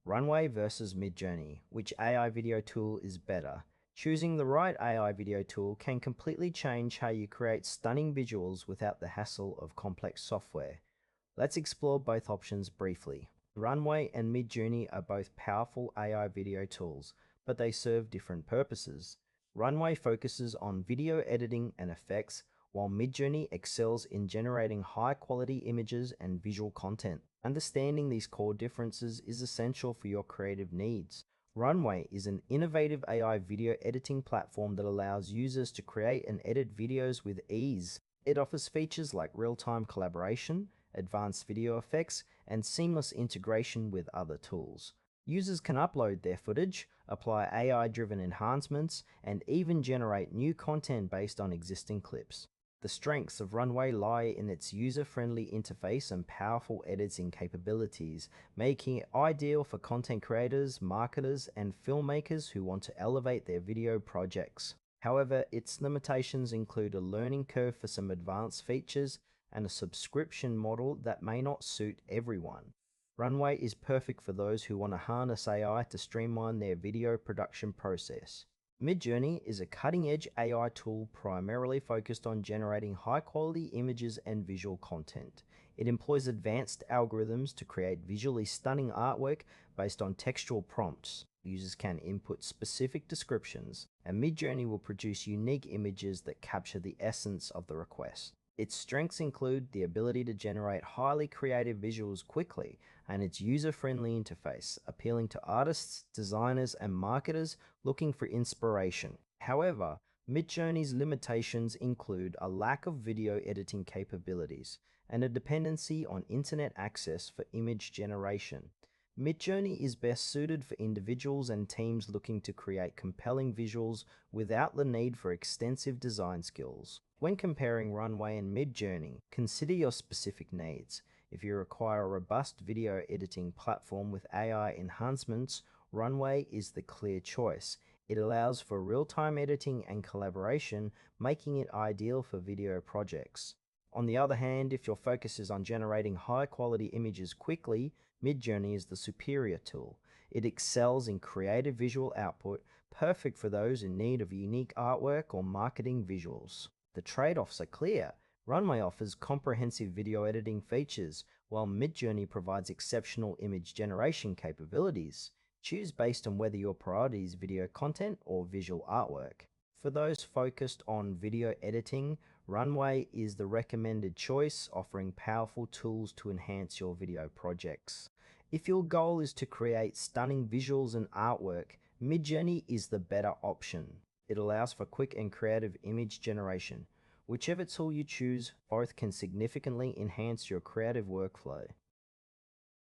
Runway versus Midjourney. Which AI video tool is better? Choosing the right AI video tool can completely change how you create stunning visuals without the hassle of complex software. Let's explore both options briefly. Runway and Midjourney are both powerful AI video tools, but they serve different purposes. Runway focuses on video editing and effects, while Midjourney excels in generating high-quality images and visual content. Understanding these core differences is essential for your creative needs. Runway is an innovative AI video editing platform that allows users to create and edit videos with ease. It offers features like real-time collaboration, advanced video effects, and seamless integration with other tools. Users can upload their footage, apply AI-driven enhancements, and even generate new content based on existing clips. The strengths of Runway lie in its user-friendly interface and powerful editing capabilities, making it ideal for content creators, marketers, and filmmakers who want to elevate their video projects. However, its limitations include a learning curve for some advanced features and a subscription model that may not suit everyone. Runway is perfect for those who want to harness AI to streamline their video production process. Midjourney is a cutting-edge AI tool primarily focused on generating high-quality images and visual content. It employs advanced algorithms to create visually stunning artwork based on textual prompts. Users can input specific descriptions, and Midjourney will produce unique images that capture the essence of the request. Its strengths include the ability to generate highly creative visuals quickly and its user-friendly interface, appealing to artists, designers, and marketers looking for inspiration. However, Midjourney's limitations include a lack of video editing capabilities and a dependency on internet access for image generation. Midjourney is best suited for individuals and teams looking to create compelling visuals without the need for extensive design skills. When comparing Runway and Midjourney, consider your specific needs. If you require a robust video editing platform with AI enhancements, Runway is the clear choice. It allows for real-time editing and collaboration, making it ideal for video projects. On the other hand, if your focus is on generating high-quality images quickly, Midjourney is the superior tool. It excels in creative visual output, perfect for those in need of unique artwork or marketing visuals. The trade-offs are clear. Runway offers comprehensive video editing features, while Midjourney provides exceptional image generation capabilities. Choose based on whether your priority is video content or visual artwork. For those focused on video editing, Runway is the recommended choice, offering powerful tools to enhance your video projects. If your goal is to create stunning visuals and artwork, Midjourney is the better option. It allows for quick and creative image generation. Whichever tool you choose, both can significantly enhance your creative workflow.